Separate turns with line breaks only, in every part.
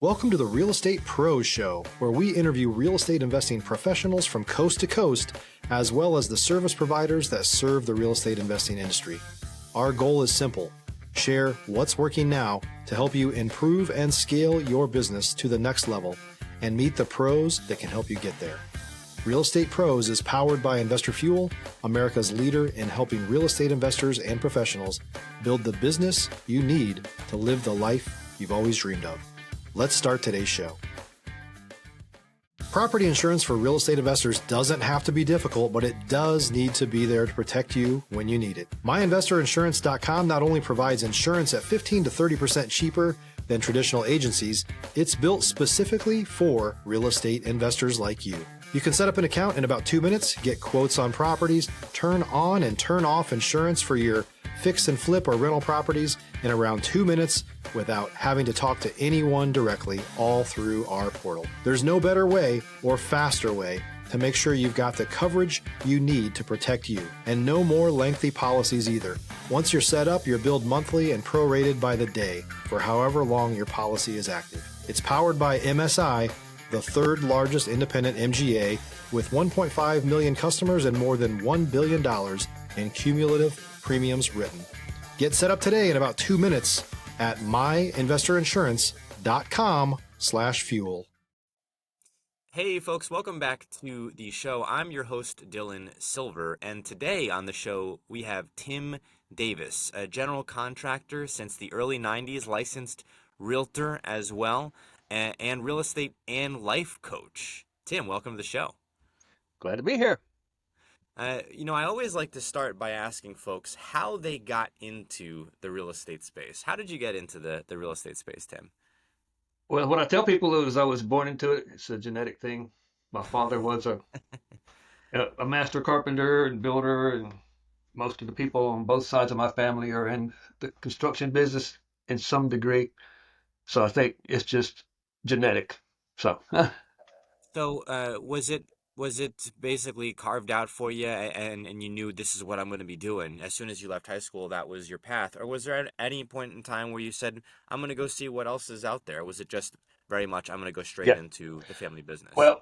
Welcome to the Real Estate Pros Show, where we interview real estate investing professionals from coast to coast, as well as the service providers that serve the real estate investing industry. Our goal is simple: share what's working now to help you improve and scale your business to the next level and meet the pros that can help you get there. Real Estate Pros is powered by Investor Fuel, America's leader in helping real estate investors and professionals build the business you need to live the life you've always dreamed of. Let's start today's show. Property insurance for real estate investors doesn't have to be difficult, but it does need to be there to protect you when you need it. MyInvestorInsurance.com not only provides insurance at 15 to 30% cheaper than traditional agencies, it's built specifically for real estate investors like you. You can set up an account in about 2 minutes, get quotes on properties, turn on and turn off insurance for your fix and flip or rental properties in around 2 minutes without having to talk to anyone directly, all through our portal. There's no better way or faster way to make sure you've got the coverage you need to protect you, and no more lengthy policies either. Once you're set up, you're billed monthly and prorated by the day for however long your policy is active. It's powered by MSI, the third largest independent MGA, with 1.5 million customers and more than $1 billion in cumulative premiums written. Get set up today in about 2 minutes at myinvestorinsurance.com/fuel.
Hey folks, welcome back to the show. I'm your host, Dylan Silver, and today on the show we have Tim Davis, a general contractor since the early 90s, licensed realtor as well, and real estate and life coach. Tim, welcome to the show.
Glad to be here.
I always like to start by asking folks how they got into the real estate space. How did you get into the real estate space, Tim?
Well, what I tell people is I was born into it. It's a genetic thing. My father was a master carpenter and builder, and most of the people on both sides of my family are in the construction business in some degree. So I think it's just genetic. So,
So was it basically carved out for you, and you knew this is what I'm going to be doing as soon as you left high school? That was your path, or was there at any point in time where you said, I'm going to go see what else is out there? Or was it just very much, I'm going to go straight
yeah.
into the family business?
Well,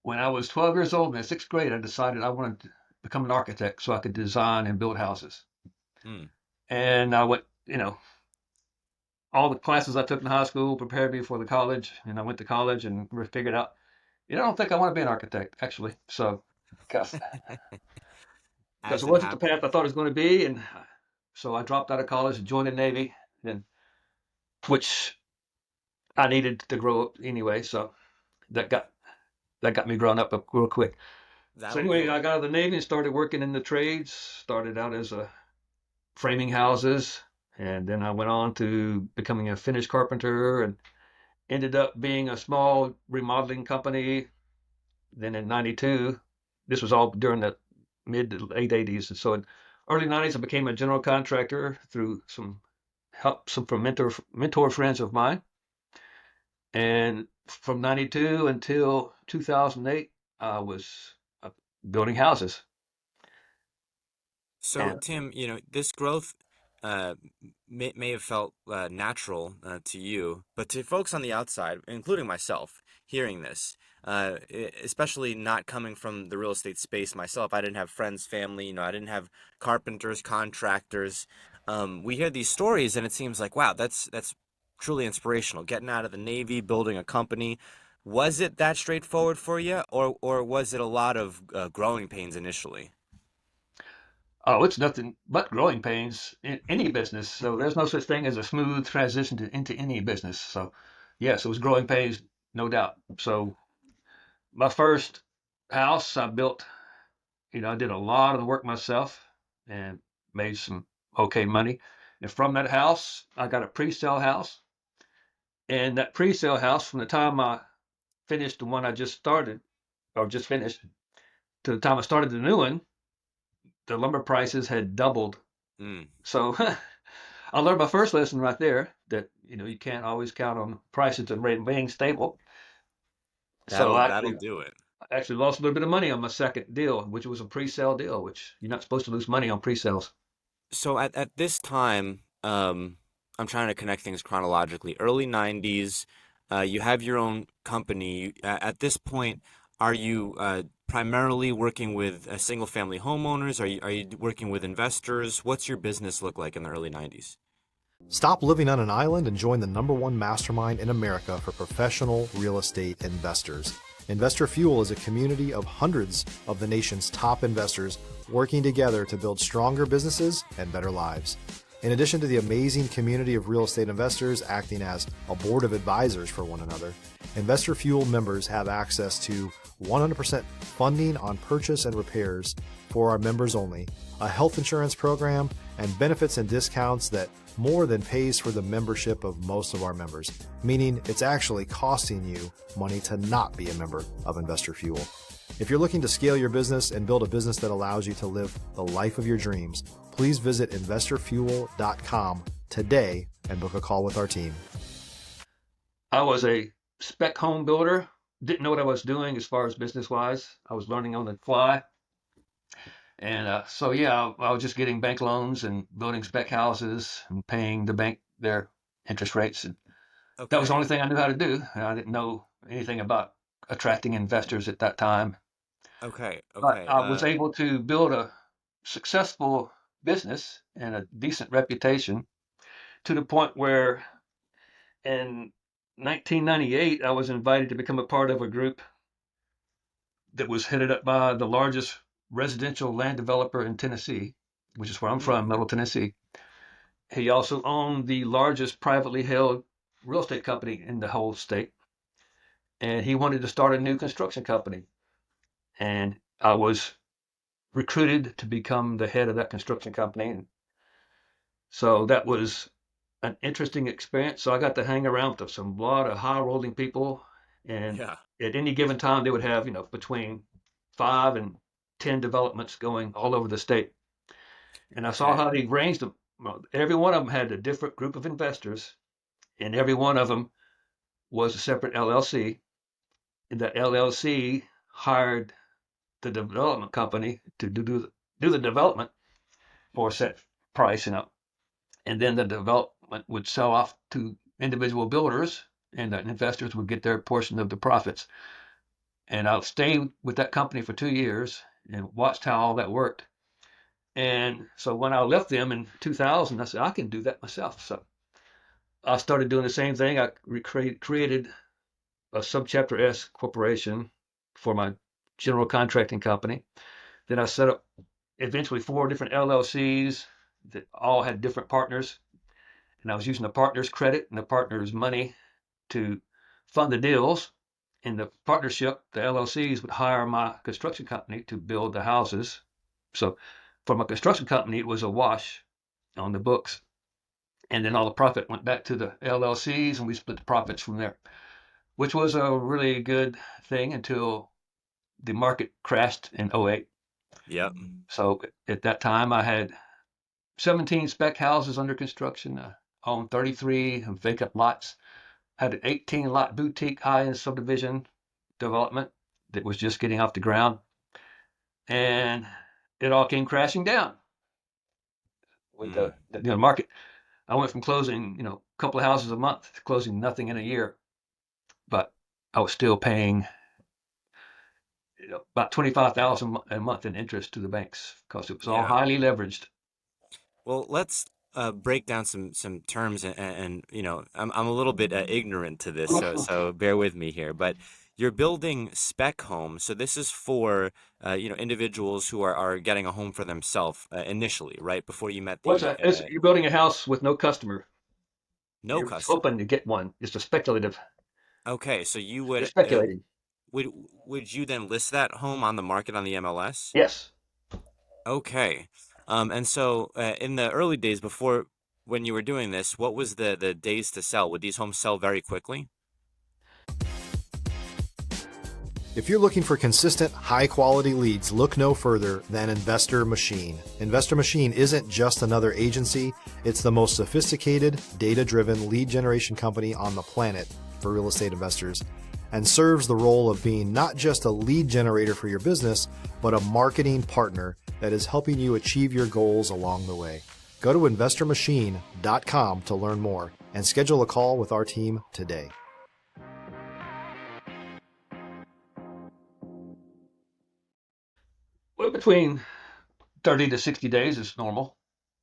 when I was 12 years old in the sixth grade, I decided I wanted to become an architect so I could design and build houses.
Hmm.
And I went, all the classes I took in high school prepared me for the college, and I went to college and figured out, I don't think I want to be an architect, actually. So, because it
As it
wasn't the
happened.
path I thought it was going to be, and so I dropped out of college and joined the Navy, and which I needed to grow up anyway. So that got me growing up real quick. So
That'll
anyway,
do
I
it.
got out of the Navy and started working in the trades. Started out as a framing houses, and then I went on to becoming a finished carpenter, and ended up being a small remodeling company. Then in '92, this was all during the mid to late '80s, and so in early '90s, I became a general contractor through some help from mentor friends of mine. And from '92 until 2008, I was building houses.
So,
And
Tim, this growth uh, may have felt natural to you, but to folks on the outside, including myself, hearing this, especially not coming from the real estate space myself, I didn't have friends, family, I didn't have carpenters, contractors. We hear these stories, and it seems like, wow, that's truly inspirational. Getting out of the Navy, building a company. Was it that straightforward for you, or was it a lot of growing pains initially?
oh, it's nothing but growing pains in any business. So there's no such thing as a smooth transition into any business. So yes, it was growing pains, no doubt. So my first house I built, I did a lot of the work myself and made some okay money. And from that house, I got a pre-sale house. And that pre-sale house, from the time I finished the one I just started or just finished to the time I started the new one, the lumber prices had doubled.
Mm.
So I learned my first lesson right there that, you can't always count on prices to remain stable. So
That'll do it.
I actually lost a little bit of money on my second deal, which was a pre-sale deal, which you're not supposed to lose money on pre-sales.
So at this time, I'm trying to connect things chronologically. Early 90s, you have your own company. At this point, are you primarily working with single family homeowners? Are you working with investors? What's your business look like in the early 90s?
Stop living on an island and join the #1 mastermind in America for professional real estate investors. Investor Fuel is a community of hundreds of the nation's top investors working together to build stronger businesses and better lives. In addition to the amazing community of real estate investors acting as a board of advisors for one another, Investor Fuel members have access to 100% funding on purchase and repairs for our members only, a health insurance program, and benefits and discounts that more than pays for the membership of most of our members, meaning it's actually costing you money to not be a member of Investor Fuel. If you're looking to scale your business and build a business that allows you to live the life of your dreams, please visit investorfuel.com today and book a call with our team.
I was a spec home builder. Didn't know what I was doing as far as business wise. I was learning on the fly. And so, yeah, I was just getting bank loans and building spec houses and paying the bank their interest rates. And that was the
Okay.
only thing I knew how to do. And I didn't know anything about attracting investors at that time.
Okay.
But
Okay.
I was able to build a successful business and a decent reputation to the point where in 1998, I was invited to become a part of a group that was headed up by the largest residential land developer in Tennessee, which is where I'm from, Middle Tennessee. He also owned the largest privately held real estate company in the whole state. And he wanted to start a new construction company. And I was recruited to become the head of that construction company. And so that was an interesting experience. So I got to hang around with some lot of high rolling people. And
Yeah.
at any given time, they would have, between 5 and 10 developments going all over the state. And I saw
Okay.
how they arranged them. Well, every one of them had a different group of investors, and every one of them was a separate LLC. And that LLC hired the development company to do the development for a set price, and then the development would sell off to individual builders, and the investors would get their portion of the profits. And I stayed with that company for 2 years and watched how all that worked. And so when I left them in 2000, I said, I can do that myself. So I started doing the same thing. I created a Subchapter S corporation for my general contracting company. Then I set up eventually 4 different LLCs that all had different partners. And I was using the partners' credit and the partners' money to fund the deals. In the partnership, the LLCs would hire my construction company to build the houses. So for my construction company, it was a wash on the books. And then all the profit went back to the LLCs and we split the profits from there, which was a really good thing until the market crashed in '08.
Yep.
So at that time, I had 17 spec houses under construction, owned 33 vacant lots, had an 18 lot boutique high end subdivision development that was just getting off the ground. And it all came crashing down with
Mm.
the market. I went from closing, a couple of houses a month to closing nothing in a year, but I was still paying, about 25,000 a month in interest to the banks because it was all
Yeah.
highly leveraged.
Well, let's break down some terms, and I'm a little bit ignorant to this, so bear with me here. But you're building spec homes, so this is for individuals who are getting a home for themselves initially, right? Before you met
What's
the
that? You're building a house with no customer.
no
You're just
customer.
hoping to get one. It's a speculative.
Okay, so you
You're
would
speculating.
would would you then list that home on the market on the MLS?
Yes.
Okay. And so in the early days before when you were doing this, what was the days to sell? Would these homes sell very quickly?
If you're looking for consistent, high-quality leads, look no further than Investor Machine. Investor Machine isn't just another agency, it's the most sophisticated, data-driven lead generation company on the planet for real estate investors, and serves the role of being not just a lead generator for your business, but a marketing partner that is helping you achieve your goals along the way. Go to investormachine.com to learn more and schedule a call with our team today.
Well, between 30 to 60 days is normal.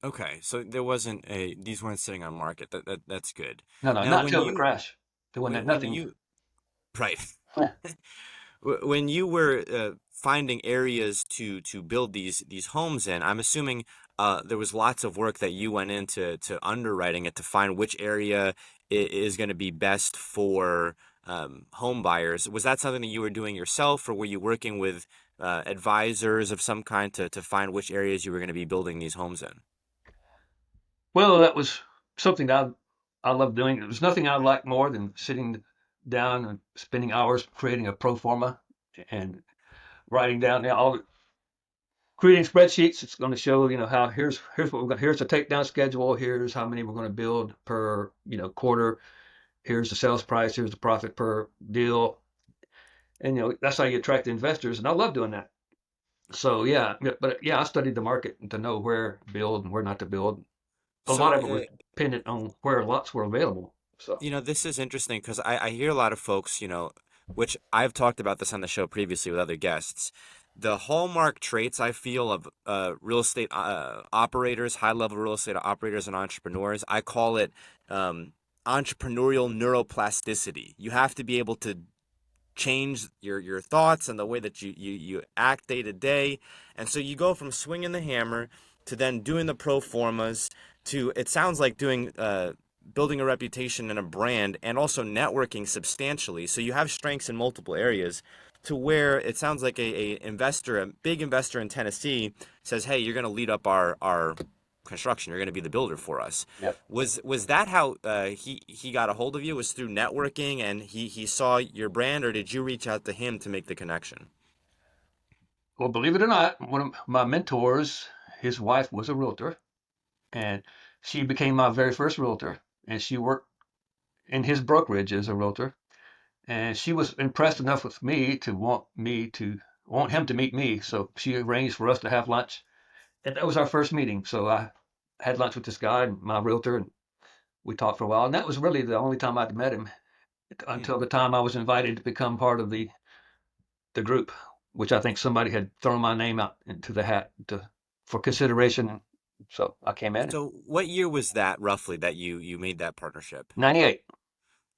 Okay, so there wasn't these weren't sitting on market. That's good.
No,
Now,
not till the crash. There wasn't
when
nothing.
you right. When you were finding areas to build these homes in, I'm assuming there was lots of work that you went into underwriting it to find which area is going to be best for home buyers. Was that something that you were doing yourself, or were you working with advisors of some kind to find which areas you were going to be building these homes in?
Well, that was something that I loved doing. There's nothing I like more than sitting down and spending hours creating a pro forma and writing down all the creating spreadsheets. It's going to show, how here's what we're going. Here's the takedown schedule. Here's how many we're going to build per quarter. Here's the sales price. Here's the profit per deal. And that's how you attract investors. And I love doing that. So I studied the market to know where to build and where not to build. A
So
lot of it was dependent on where lots were available. So
this is interesting because I hear a lot of folks, which I've talked about this on the show previously with other guests. The hallmark traits I feel of real estate operators, high-level real estate operators and entrepreneurs, I call it entrepreneurial neuroplasticity. You have to be able to change your thoughts and the way that you act day to day. And so you go from swinging the hammer to then doing the pro formas to, it sounds like doing building a reputation and a brand and also networking substantially. So you have strengths in multiple areas to where it sounds like a big investor in Tennessee says, hey, you're going to lead up our construction. You're going to be the builder for us.
Yep.
Was that how he got a hold of you? Was through networking and he saw your brand, or did you reach out to him to make the connection?
well, believe it or not, one of my mentors, his wife was a realtor, and she became my very first realtor, and she worked in his brokerage as a realtor. And she was impressed enough with me to want him to meet me. So she arranged for us to have lunch. And that was our first meeting. So I had lunch with this guy, my realtor, and we talked for a while. And that was really the only time I'd met him until the time I was invited to become part of the group, which I think somebody had thrown my name out into the hat for consideration. So I came in.
So what year was that roughly that you made that partnership?
98.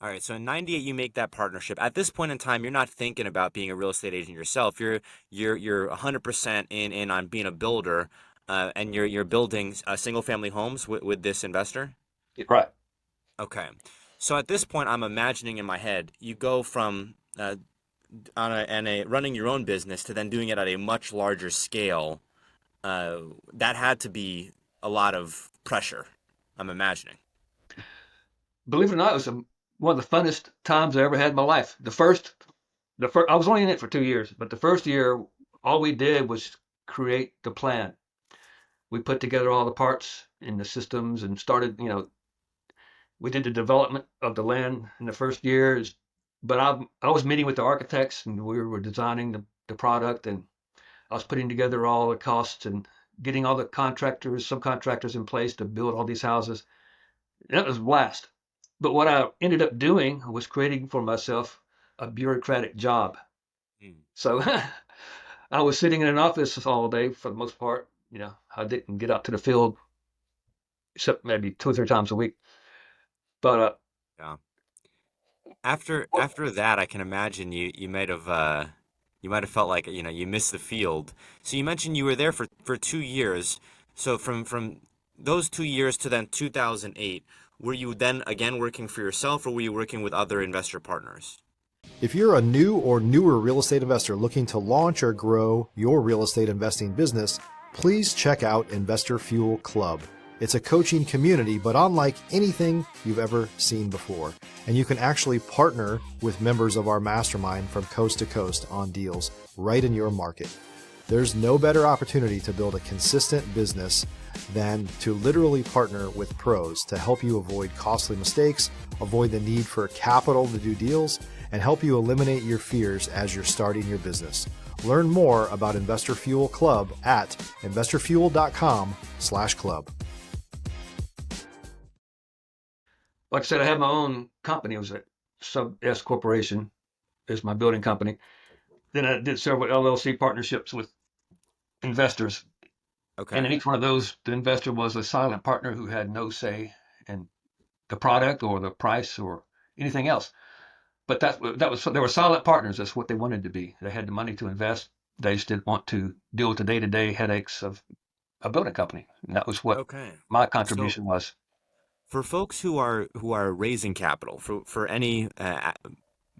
All right, so in 98 you make that partnership. At this point in time, you're not thinking about being a real estate agent yourself. You're 100% in on being a builder, and you're building single family homes with this investor.
Right.
Okay, so at this point, I'm imagining in my head you go from running your own business to then doing it at a much larger scale. That had to be a lot of pressure, I'm imagining.
Believe it or not, it was one of the funnest times I ever had in my life. The first, I was only in it for 2 years, but the first year, all we did was create the plan. We put together all the parts and the systems and started, we did the development of the land in the first years. But I was meeting with the architects and we were designing the product, and I was putting together all the costs and getting all the subcontractors in place to build all these houses. That was a blast. But what I ended up doing was creating for myself a bureaucratic job. So I was sitting in an office all day for the most part. I didn't get out to the field except maybe 2 or 3 times a week. But
Yeah. After that, I can imagine you might have felt like you missed the field. So you mentioned you were there for 2 years. So from those 2 years to then 2008. Were you then again working for yourself, or were you working with other investor partners?
If you're a new or newer real estate investor looking to launch or grow your real estate investing business, please check out Investor Fuel Club. It's a coaching community, but unlike anything you've ever seen before. And you can actually partner with members of our mastermind from coast to coast on deals right in your market. There's no better opportunity to build a consistent business than to literally partner with pros to help you avoid costly mistakes, avoid the need for capital to do deals, and help you eliminate your fears as you're starting your business. Learn more about Investor Fuel Club at investorfuel.com/club.
like I said, I had my own company. It was a Sub S Corporation is my building company. Then I did several LLC partnerships with investors. And
Okay.
in each one of those, the investor was a silent partner who had no say in the product or the price or anything else. But that was they were silent partners. That's what they wanted to be. They had the money to invest. They just didn't want to deal with the day-to-day headaches of a building company. And that was what
Okay.
my
So
contribution was.
for folks who are raising capital for any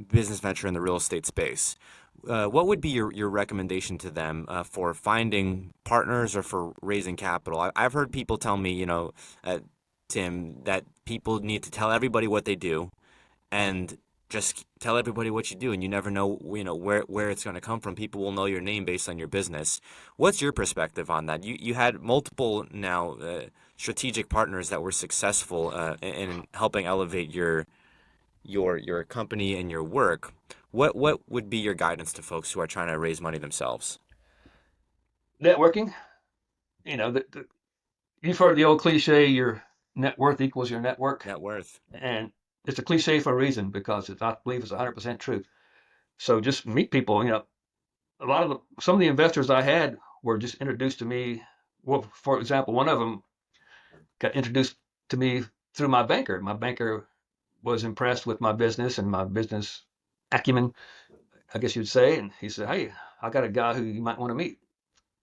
business venture in the real estate space, what would be your recommendation to them for finding partners or for raising capital? I've heard people tell me, Tim, that people need to tell everybody what they do and just tell everybody what you do, and you never know, where it's going to come from. People will know your name based on your business. What's your perspective on that? You had multiple now strategic partners that were successful in helping elevate your company and your work. What would be your guidance to folks who are trying to raise money themselves?
Networking, you've heard the old cliche, your net worth equals your network.
Net worth.
And it's a cliche for a reason because I believe it's 100% true. So just meet people. Some of the investors I had were just introduced to me. Well, for example, one of them got introduced to me through my banker. My banker was impressed with my business and my business acumen, I guess you'd say. And he said, "Hey, I got a guy who you might want to meet."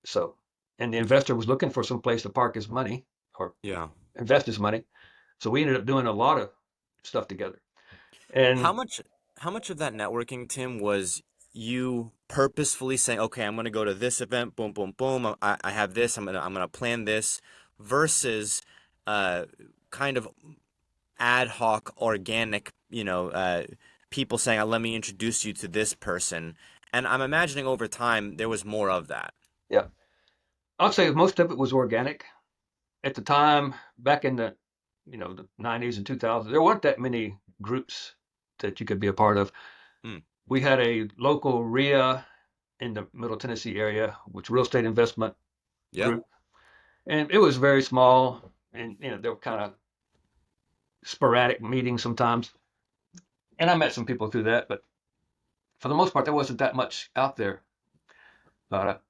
So, and the investor was looking for some place to park his money or
Yeah.
invest his money. So we ended up doing a lot of stuff together.
How
And
much how much of that networking, Tim, was you purposefully saying, "Okay, I'm going to go to this event, boom, boom, boom. I have this. I'm gonna plan this," versus uh, kind of ad hoc, organic, people saying, "Let me introduce you to this person." And I'm imagining over time there was more of that.
yeah, I'll say most of it was organic. At the time, back in the 90s and 2000s, there weren't that many groups that you could be a part of.
Hmm.
We had a local RIA in the Middle Tennessee area, which real estate investment
Yep.
group, and it was very small, and there were kind of sporadic meetings sometimes. And I met some people through that, but for the most part, there wasn't that much out there about it.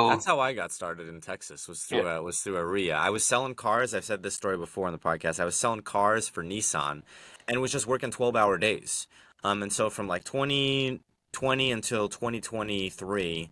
That's
So
how I got started in Texas was
yeah,
through a RIA. I was selling cars. I've said this story before on the podcast. I was selling cars for Nissan and was just working 12-hour days. And so from like 2020 until 2023,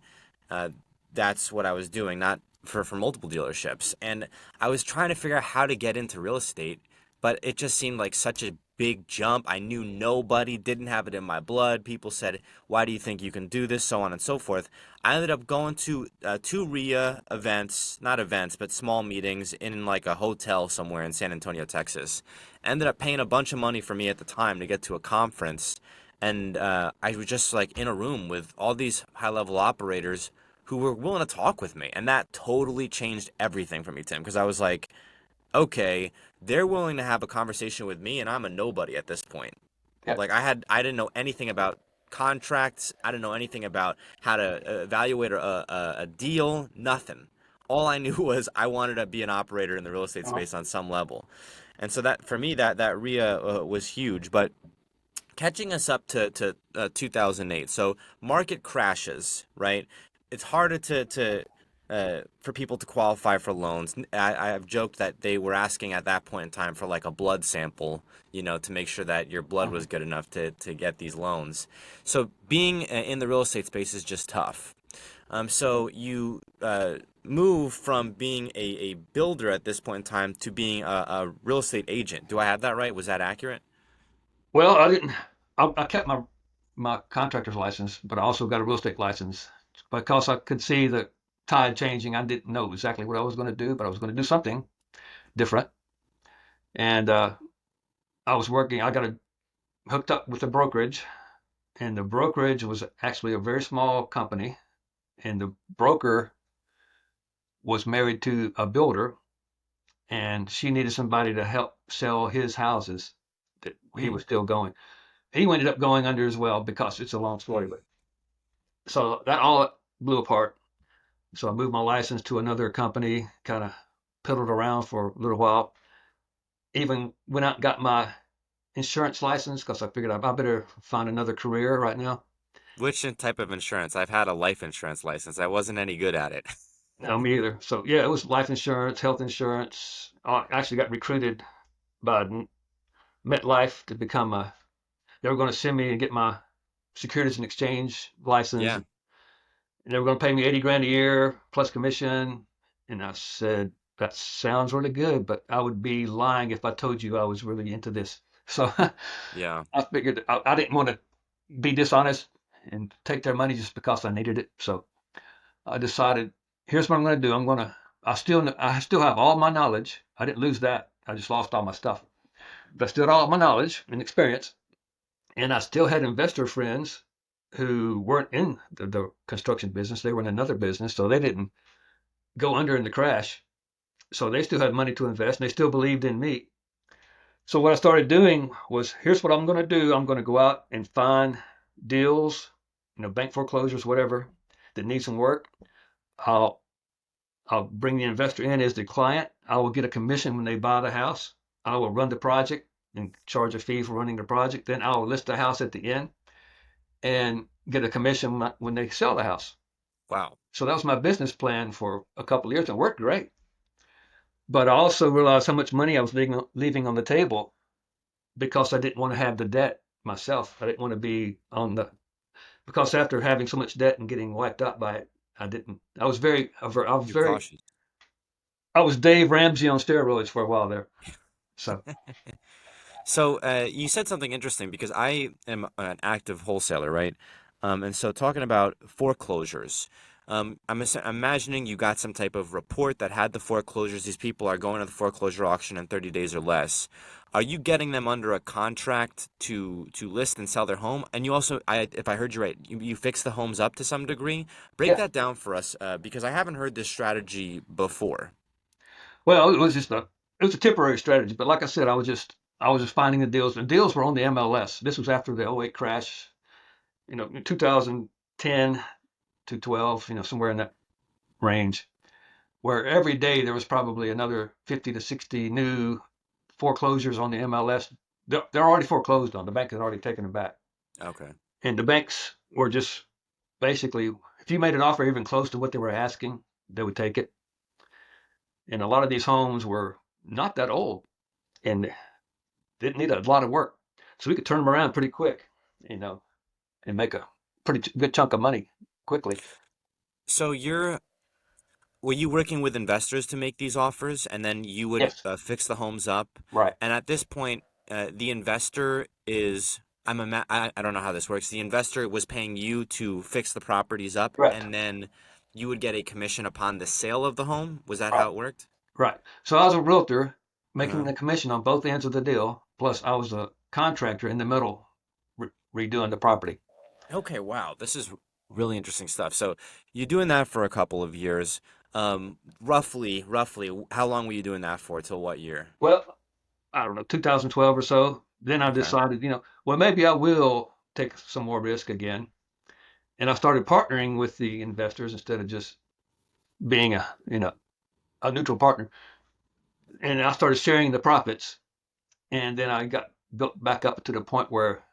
uh, that's what I was doing, not for multiple dealerships. And I was trying to figure out how to get into real estate, but it just seemed like such a big jump. I knew nobody, didn't have it in my blood. People said, "Why do you think you can do this?" So on and so forth. I ended up going to two RIA events, not events, but small meetings in like a hotel somewhere in San Antonio, Texas. Ended up paying a bunch of money for me at the time to get to a conference. And I was just like in a room with all these high level operators who were willing to talk with me. And that totally changed everything for me, Tim, because I was like, okay, they're willing to have a conversation with me, and I'm a nobody at this point.
yeah,
Like I didn't know anything about contracts. I didn't know anything about how to evaluate a deal. Nothing. All I knew was I wanted to be an operator in the real estate
uh,
space on some level, and so that for me that RIA was huge. But catching us up to 2008, so market crashes, right? It's harder to for people to qualify for loans. I've joked that they were asking at that point in time for like a blood sample, to make sure that your blood was
uh,
good enough to get these loans. So being in the real estate space is just tough. So you move from being a builder at this point in time to being a real estate agent. Do I have that right? Was that accurate?
well, I didn't. I kept my contractor's license, but I also got a real estate license because I could see the tide changing. I didn't know exactly what I was going to do, but I was going to do something different. And I was working. I got hooked up with a brokerage, and the brokerage was actually a very small company, and the broker was married to a builder, and she needed somebody to help sell his houses that he
Mm,
was still going. He ended up going under as well because it's a long story,
mm,
but so that all blew apart. So I moved my license to another company, kind of piddled around for a little while. Even went out and got my insurance license because I figured I better find another career right now.
Which type of insurance? I've had a life insurance license. I wasn't any good at it.
No, me either. So yeah, it was life insurance, health insurance. I actually got recruited by MetLife to become a. They were going to send me and get my Securities and Exchange license,
Yeah.
and they were going to pay me 80 grand a year plus commission. And I said, that sounds really good, but I would be lying if I told you I was really into this. So
Yeah.
I figured I didn't want to be dishonest and take their money just because I needed it. So I decided, here's what I'm going to do. I still have all my knowledge. I didn't lose that. I just lost all my stuff. But I still had all my knowledge and experience. And I still had investor friends who weren't in the construction business. They were in another business. So they didn't go under in the crash. So they still had money to invest and they still believed in me. So what I started doing was, here's what I'm going to do. I'm going to go out and find deals, bank foreclosures, whatever, that need some work. I'll I'll bring the investor in as the client. I will get a commission when they buy the house. I will run the project and charge a fee for running the project. Then I'll list the house at the end and get a commission when they sell the house.
Wow.
So that was my business plan for a couple of years and it worked great. But I also realized how much money I was leaving on the table because I didn't want to have the debt myself. I didn't want to be on the, because after having so much debt and getting wiped out by it, I didn't,
You're cautious.
I was Dave Ramsey on steroids for a while there. So,
So you said something interesting because I am an active wholesaler, right? And so talking about foreclosures, imagining you got some type of report that had the foreclosures. These people are going to the foreclosure auction in 30 days or less. Are you getting them under a contract to list and sell their home? And you also, if I heard you right, you fix the homes up to some degree. Break
yeah.
that down for us because I haven't heard this strategy before.
Well, it was a temporary strategy, but like I said, I was just finding the deals. The deals were on the MLS. This was after the '08 crash, 2010 to 12, somewhere in that range, where every day there was probably another 50 to 60 new foreclosures on the MLS. They're already foreclosed on. The bank had already taken them back.
Okay.
And the banks were just basically, if you made an offer even close to what they were asking, they would take it. And a lot of these homes were not that old and didn't need a lot of work. So we could turn them around pretty quick, and make a pretty good chunk of money quickly.
So were you working with investors to make these offers, and then you would
Yes,
fix the homes up?
right,
And at this point, the investor is I don't know how this works. The investor was paying you to fix the properties up,
correct,
and then you would get a commission upon the sale of the home. Was that
right,
how it worked?
right. So I was a realtor making
Uh-huh.
the commission on both ends of the deal. Plus, I was a contractor in the middle redoing the property.
Okay, wow. This is really interesting stuff. So you're doing that for a couple of years. Roughly, how long were you doing that for? Till what year?
Well, I don't know, 2012 or so. Then I
Okay.
decided, well, maybe I will take some more risk again. And I started partnering with the investors instead of just being a neutral partner. And I started sharing the profits. And then I got built back up to the point where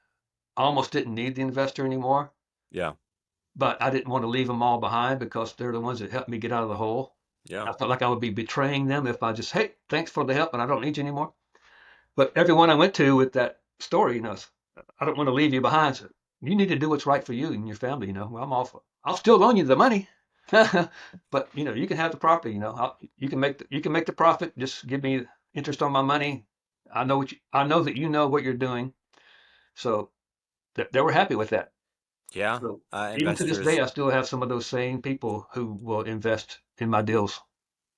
I almost didn't need the investor anymore.
Yeah.
But I didn't want to leave them all behind because they're the ones that helped me get out of the hole.
Yeah.
I felt like I would be betraying them if I just, hey, thanks for the help and I don't need you anymore. But everyone I went to with that story, I don't want to leave you behind. So you need to do what's right for you and your family. Well, I'll still loan you the money, but you can have the property. You can make the profit. Just give me interest on my money. I know that you know what you're doing. So they were happy with that.
Yeah.
So even to this day,
Investors.
I still have some of those same people who will invest in my deals.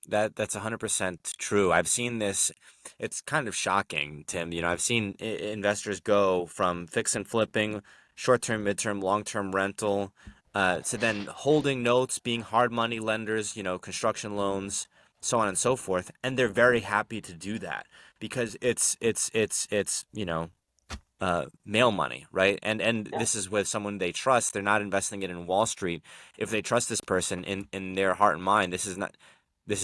That's 100% true. I've seen this. It's kind of shocking, Tim. I've seen investors go from fix and flipping, short-term, mid-term, long-term rental, to then holding notes, being hard money lenders, construction loans, so on and so forth. And they're very happy to do that because it's mail money, right? And
Yeah.
this is with someone they trust. They're not investing it in Wall Street. If they trust this person in their heart and mind, this is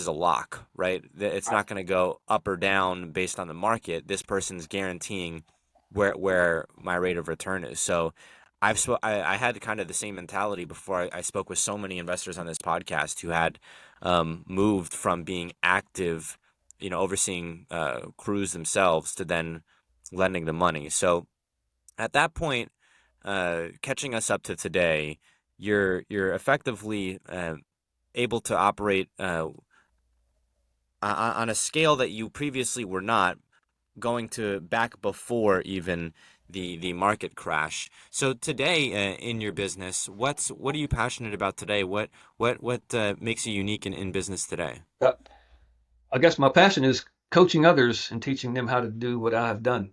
a lock, right? It's
Right.
not going to go up or down based on the market. This person's guaranteeing where my rate of return is. So I had kind of the same mentality before I spoke with so many investors on this podcast who had moved from being active, overseeing crews themselves to then lending the money. So at that point, catching us up to today, you're effectively able to operate on a scale that you previously were not, going to back before even the market crash. So today, in your business, what are you passionate about today? What makes you unique in business today?
Uh, I guess my passion is coaching others and teaching them how to do what I have done.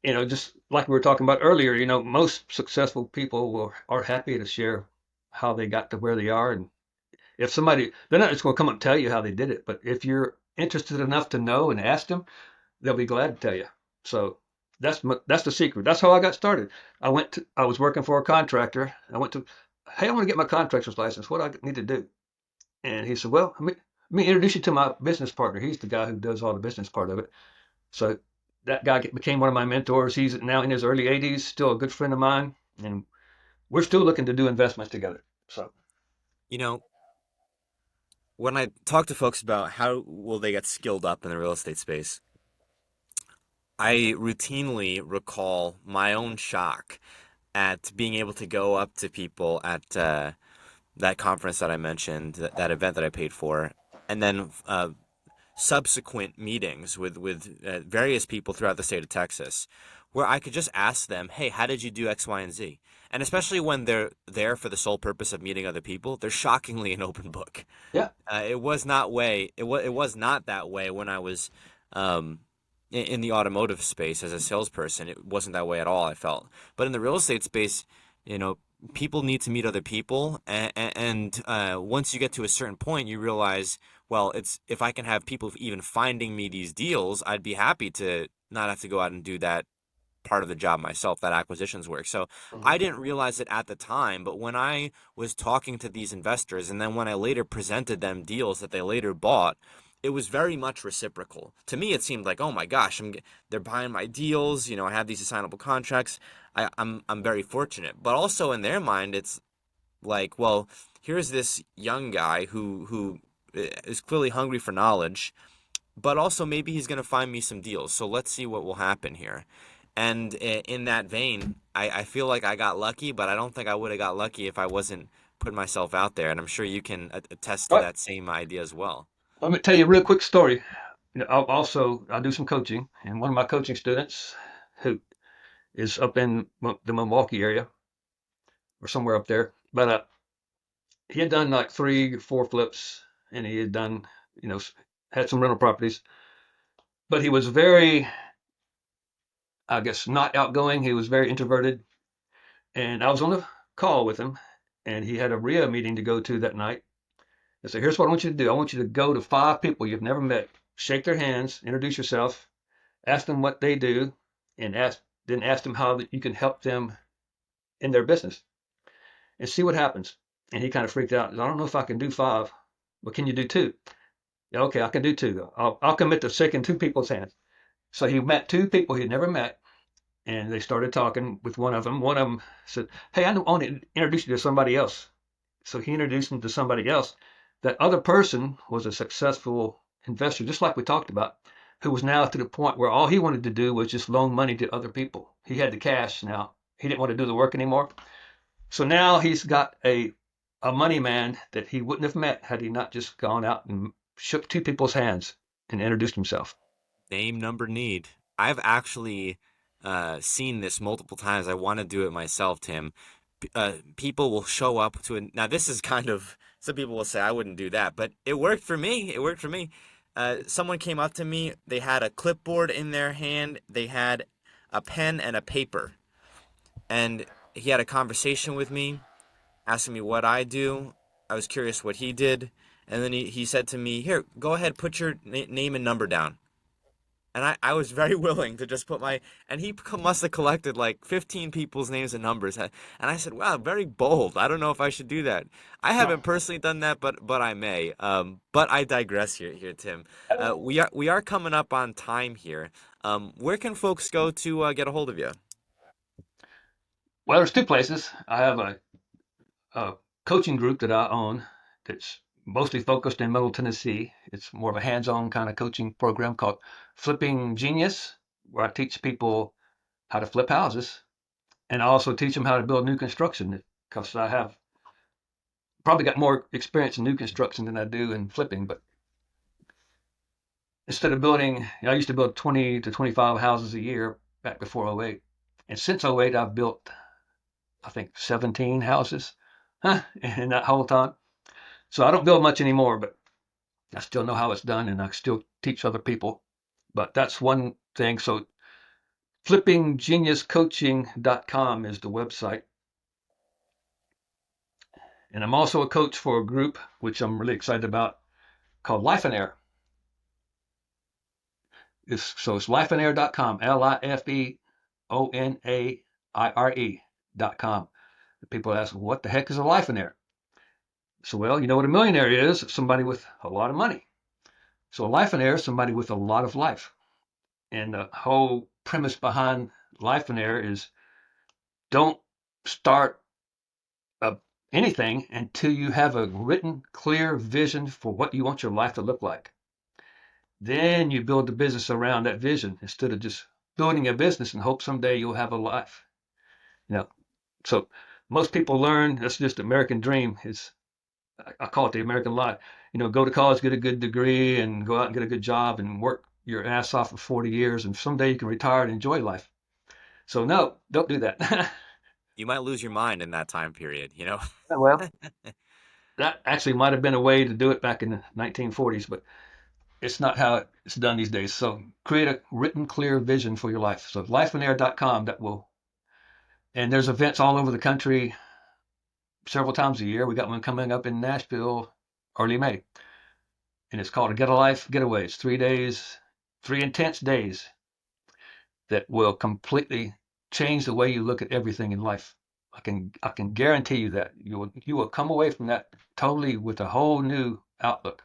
Just like we were talking about earlier, most successful people are happy to share how they got to where they are. And if somebody, they're not just going to come up and tell you how they did it, but if you're interested enough to know and ask them, they'll be glad to tell you. So that's the secret. That's how I got started. I was working for a contractor. I went to, hey, I want to get my contractor's license. What do I need to do? And he said, well, let me introduce you to my business partner. He's the guy who does all the business part of it. So that guy became one of my mentors. He's now in his early 80s, still a good friend of mine, and we're still looking to do investments together. So,
You know, when I talk to folks about how will they get skilled up in the real estate space, I routinely recall my own shock at being able to go up to people at that conference that I mentioned, that event that I paid for, and then subsequent meetings with various people throughout the state of Texas, where I could just ask them, "Hey, how did you do X, Y, and Z?" And especially when they're there for the sole purpose of meeting other people, they're shockingly an open book.
yeah.
It was not way. It was not that way when I was um, in the automotive space as a salesperson. It wasn't that way at all, I felt. But in the real estate space, you know, people need to meet other people, and once you get to a certain point, you realize, well, it's if I can have people even finding me these deals, I'd be happy to not have to go out and do that part of the job myself, that acquisitions work. So
Mhm.
I didn't realize it at the time, but when I was talking to these investors and then when I later presented them deals that they later bought, it was very much reciprocal. To me, it seemed like, oh my gosh, they're buying my deals. I have these assignable contracts. I'm very fortunate. But also in their mind, it's like, well, here's this young guy who is clearly hungry for knowledge, but also maybe he's going to find me some deals. So let's see what will happen here. And in that vein, I feel like I got lucky, but I don't think I would have got lucky if I wasn't putting myself out there. And I'm sure you can attest to
All right.
that same idea as well.
Let me tell you a real quick story. I do some coaching, and one of my coaching students, who is up in the Milwaukee area or somewhere up there, but he had done like 3 or 4 flips, and he had done, you know, had some rental properties, but he was very, I guess, not outgoing. He was very introverted, and I was on a call with him, and he had a RIA meeting to go to that night. I said, here's what I want you to do. I want you to go to 5 people you've never met, shake their hands, introduce yourself, ask them what they do, and then ask them how you can help them in their business, and see what happens. And he kind of freaked out. I don't know if I can do 5, but can you do 2? Yeah, okay, I can do 2. I'll commit to shaking 2 people's hands. So he met 2 people he'd never met, and they started talking with one of them. One of them said, hey, I want to introduce you to somebody else. So he introduced him to somebody else. That other person was a successful investor, just like we talked about, who was now to the point where all he wanted to do was just loan money to other people. He had the cash now. He didn't want to do the work anymore. So now he's got a money man that he wouldn't have met had he not just gone out and shook 2 people's hands and introduced himself.
Name, number, need. I've actually seen this multiple times. I want to do it myself, Tim. People will show up to now this is kind of, some people will say I wouldn't do that, but it worked for me. It worked for me. Someone came up to me. They had a clipboard in their hand. They had a pen and a paper. And he had a conversation with me, asking me what I do. I was curious what he did. And then he said to me, here, go ahead, put your name and number down. And I was very willing to just put my, and he must have collected like 15 people's names and numbers. And I said, wow, very bold. I don't know if I should do that. I
No.
haven't personally done that, but I may. But I digress here, Tim. We are coming up on time here. Where can folks go to get a hold of you?
Well, there's two places. I have a coaching group that I own that's mostly focused in Middle Tennessee. It's more of a hands-on kind of coaching program called Flipping Genius, where I teach people how to flip houses, and I also teach them how to build new construction because I have probably got more experience in new construction than I do in flipping. But instead of building, I used to build 20 to 25 houses a year back before '08. And since '08, I've built, I think, 17 houses in that whole time. So I don't build much anymore, but I still know how it's done and I still teach other people. But that's one thing. So flippinggeniuscoaching.com is the website. And I'm also a coach for a group, which I'm really excited about, called Life and Air. It's lifeandair.com, LIFEONAIRE.com. People ask, what the heck is a life and air? So, well, you know what a millionaire is? Somebody with a lot of money. So a life and air is somebody with a lot of life. And the whole premise behind life and air is don't start anything until you have a written, clear vision for what you want your life to look like. Then you build the business around that vision instead of just building a business and hope someday you'll have a life. So most people learn, that's just the American dream. I call it the American life. Go to college, get a good degree, and go out and get a good job and work your ass off for 40 years, and someday you can retire and enjoy life. So no, don't do that.
You might lose your mind in that time period,
Well, that actually might have been a way to do it back in the 1940s, but it's not how it's done these days. So create a written, clear vision for your life. So lifeandair.com, and there's events all over the country several times a year. We got one coming up in Nashville early May, and it's called a Get a Life Getaway. It's 3 days, 3 intense days that will completely change the way you look at everything in life. I can guarantee you that you will come away from that totally with a whole new outlook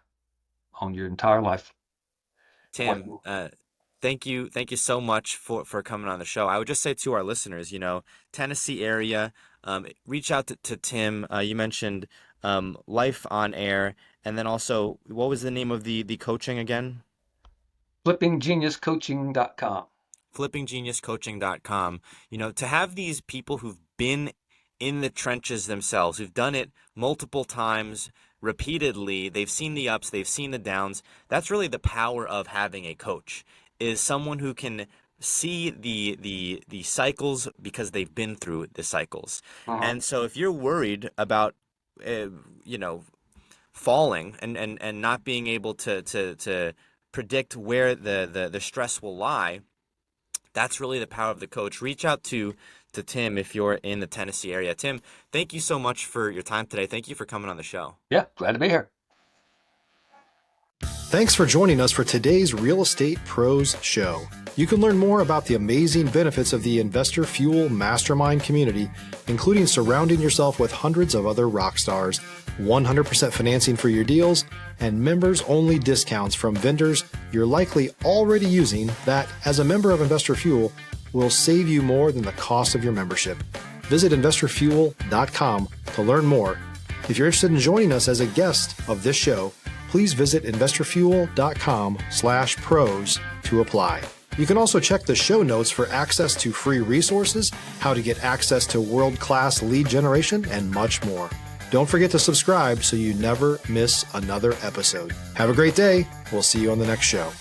on your entire life.
Tim, thank you so much for coming on the show. I would just say to our listeners, Tennessee area, reach out to Tim. You mentioned Life on Air, and then also, what was the name of the coaching again?
Flippinggeniuscoaching.com.
Flippinggeniuscoaching.com. To have these people who've been in the trenches themselves, who've done it multiple times, repeatedly, they've seen the ups, they've seen the downs. That's really the power of having a coach, is someone who can see the cycles because they've been through the cycles. And so if you're worried about falling and not being able to predict where the stress will lie, that's really the power of the coach. Reach out to Tim if you're in the Tennessee area. Tim, thank you so much for your time today. Thank you for coming on the show.
Yeah, glad to be here.
Thanks for joining us for today's Real Estate Pros Show. You can learn more about the amazing benefits of the Investor Fuel Mastermind community, including surrounding yourself with hundreds of other rock stars, 100% financing for your deals, and members-only discounts from vendors you're likely already using that, as a member of Investor Fuel, will save you more than the cost of your membership. Visit investorfuel.com to learn more. If you're interested in joining us as a guest of this show, please visit investorfuel.com/pros to apply. You can also check the show notes for access to free resources, how to get access to world-class lead generation, and much more. Don't forget to subscribe so you never miss another episode. Have a great day. We'll see you on the next show.